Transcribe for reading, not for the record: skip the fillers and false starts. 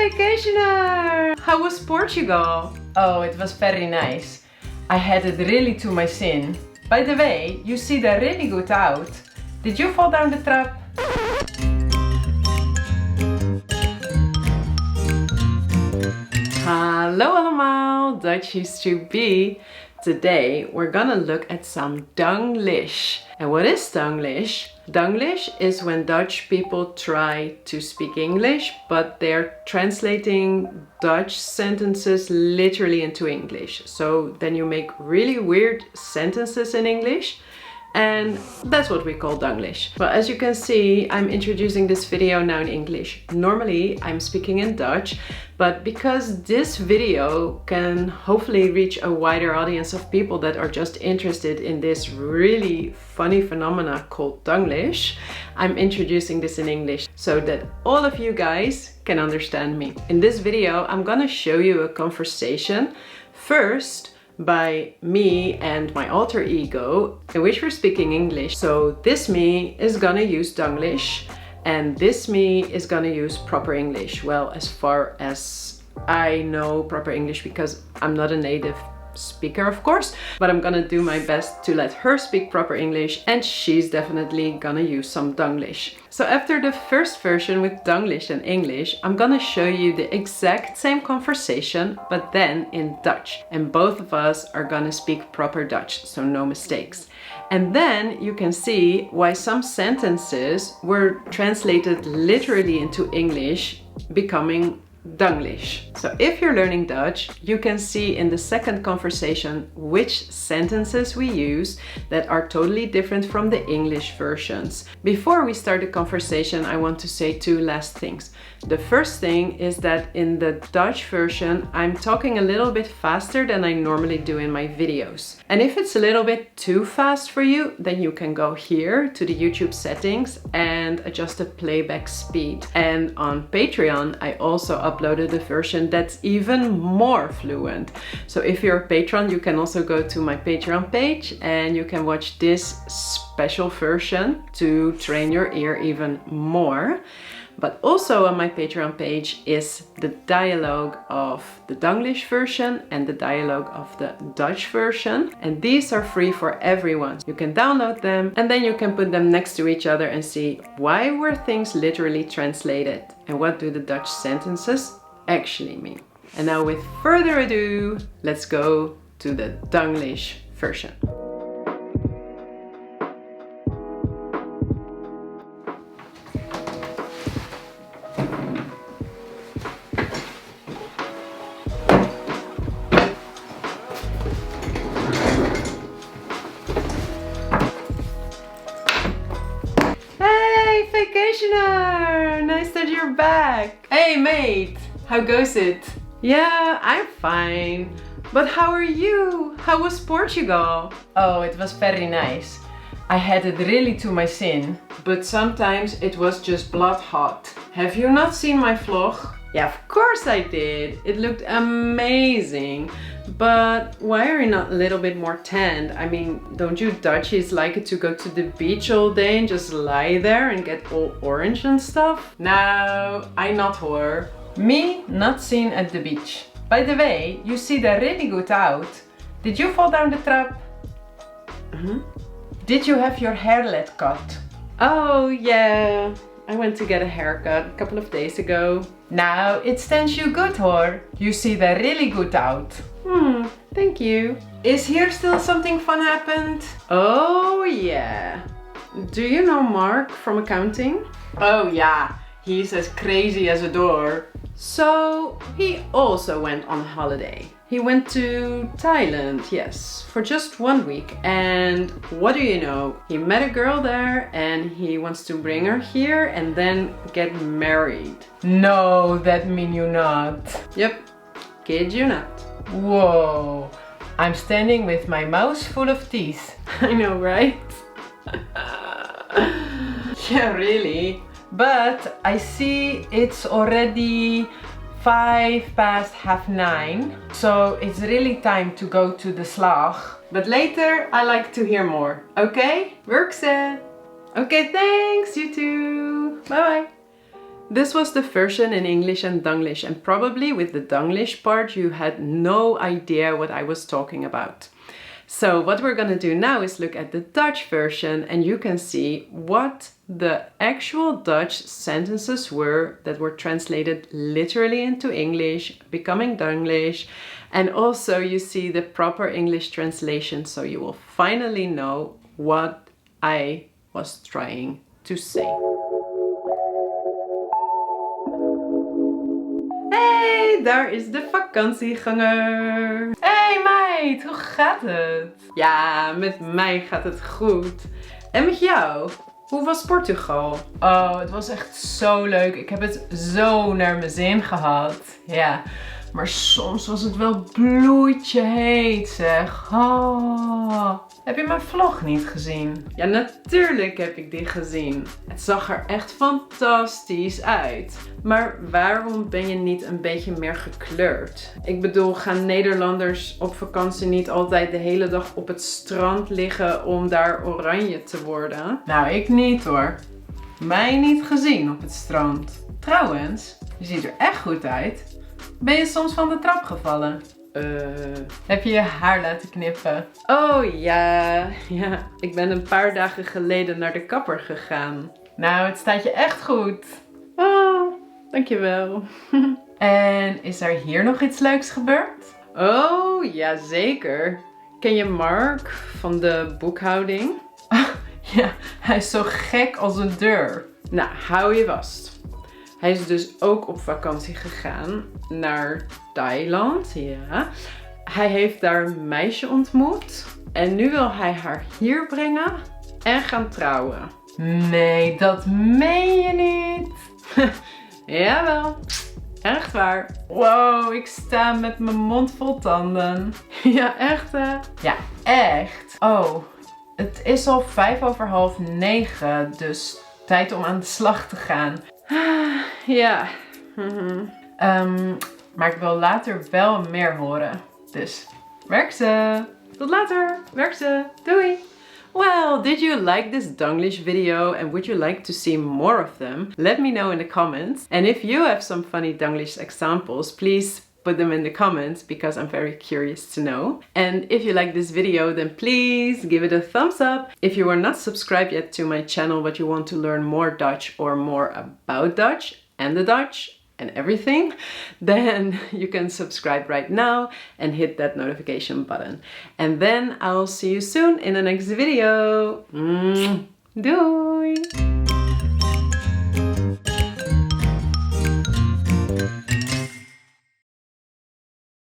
vacationer! How was Portugal? Oh, it was very nice. I had it really to my sin. By the way, you see there really good out. Did you fall down the trap? Hallo allemaal, Dutchies to be. Today we're gonna look at some Donglish. And what is Donglish? Donglish is when Dutch people try to speak English, but they're translating Dutch sentences literally into English. So then you make really weird sentences in English. And that's what we call Donglish. Well, as you can see, I'm introducing this video now in English. Normally, I'm speaking in Dutch, but because this video can hopefully reach a wider audience of people that are just interested in this really funny phenomena called Donglish, I'm introducing this in English so that all of you guys can understand me. In this video, I'm gonna show you a conversation. First, by me and my alter ego, in which we're speaking English. So this me is gonna use Donglish and this me is gonna use proper English. Well, as far as I know proper English, because I'm not a native speaker, of course, but I'm gonna do my best to let her speak proper English, and she's definitely gonna use some Donglish. So after the first version with Donglish and English, I'm gonna show you the exact same conversation, but then in Dutch. And both of us are gonna speak proper Dutch, so no mistakes. And then you can see why some sentences were translated literally into English, becoming Donglish. So if you're learning Dutch, you can see in the second conversation which sentences we use that are totally different from the English versions. Before we start the conversation, I want to say two last things. The first thing is that in the Dutch version, I'm talking a little bit faster than I normally do in my videos. And if it's a little bit too fast for you, then you can go here to the YouTube settings and adjust the playback speed. And on Patreon, I also uploaded a version that's even more fluent. So if you're a patron, you can also go to my Patreon page and you can watch this special version to train your ear even more. But also on my Patreon page is the dialogue of the Donglish version and the dialogue of the Dutch version. And these are free for everyone. You can download them and then you can put them next to each other and see why were things literally translated and what do the Dutch sentences actually mean. And now with further ado, let's go to the Donglish version. Vacationer! Nice that you're back! Hey mate! How goes it? Yeah, I'm fine. But how are you? How was Portugal? Oh, it was very nice. I had it really to my sin. But sometimes it was just blood hot. Have you not seen my vlog? Yeah, of course I did. It looked amazing. But why are you not a little bit more tanned? I mean, don't you Dutchies like it to go to the beach all day and just lie there and get all orange and stuff? No, I not hoor. Me not seen at the beach. By the way, you see there really good out. Did you fall down the trap? Did you have your hairlet cut? Oh yeah, I went to get a haircut a couple of days ago. Now it stands you good hoor. You see there really good out. Thank you. Is here still something fun happened? Oh yeah. Do you know Mark from accounting? Oh yeah, he's as crazy as a door. So he also went on holiday. He went to Thailand, yes, for just 1 week. And what do you know? He met a girl there and he wants to bring her here and then get married. No, that mean you not. Yep, kid you not. Whoa, I'm standing with my mouth full of teeth. I know, right? Yeah, really. But I see it's already 9:05, so it's really time to go to the slag. But later I like to hear more, okay? Works it. Okay, thanks, you too. Bye bye. This was the version in English and Dunglish, and probably with the Dunglish part you had no idea what I was talking about. So what we're gonna do now is look at the Dutch version, and you can see what the actual Dutch sentences were that were translated literally into English, becoming Dunglish, and also you see the proper English translation, so you will finally know what I was trying to say. Hey, daar is de vakantieganger. Hey meid, hoe gaat het? Ja, met mij gaat het goed. En met jou? Hoe was Portugal? Oh, het was echt zo leuk. Ik heb het zo naar mijn zin gehad. Ja, maar soms was het wel bloedje heet, zeg. Oh. Heb je mijn vlog niet gezien? Ja, natuurlijk heb ik die gezien. Het zag er echt fantastisch uit. Maar waarom ben je niet een beetje meer gekleurd? Ik bedoel, gaan Nederlanders op vakantie niet altijd de hele dag op het strand liggen om daar oranje te worden? Nou, ik niet hoor. Mij niet gezien op het strand. Trouwens, je ziet er echt goed uit. Ben je soms van de trap gevallen? Heb je je haar laten knippen? Oh ja, ik ben een paar dagen geleden naar de kapper gegaan. Nou, het staat je echt goed. Oh, dankjewel. En is er hier nog iets leuks gebeurd? Oh, ja zeker. Ken je Mark van de boekhouding? Ja, hij is zo gek als een deur. Nou, hou je vast. Hij is dus ook op vakantie gegaan naar Thailand, ja. Hij heeft daar een meisje ontmoet en nu wil hij haar hier brengen en gaan trouwen. Nee, dat meen je niet. Jawel, echt waar. Wow, ik sta met mijn mond vol tanden. Ja, echt hè? Ja, echt. Oh, het is al 9:05, dus tijd om aan de slag te gaan. Ja. Maar ik wil later wel meer horen. Dus, werk ze! Tot later! Werk ze! Doei! Well, did you like this Dunglish video and would you like to see more of them? Let me know in the comments. And if you have some funny Dunglish examples, please put them in the comments because I'm very curious to know. And if you like this video, then please give it a thumbs up. If you are not subscribed yet to my channel but you want to learn more Dutch or more about Dutch and the Dutch and everything, then you can subscribe right now and hit that notification button. And then I'll see you soon in the next video. Doei!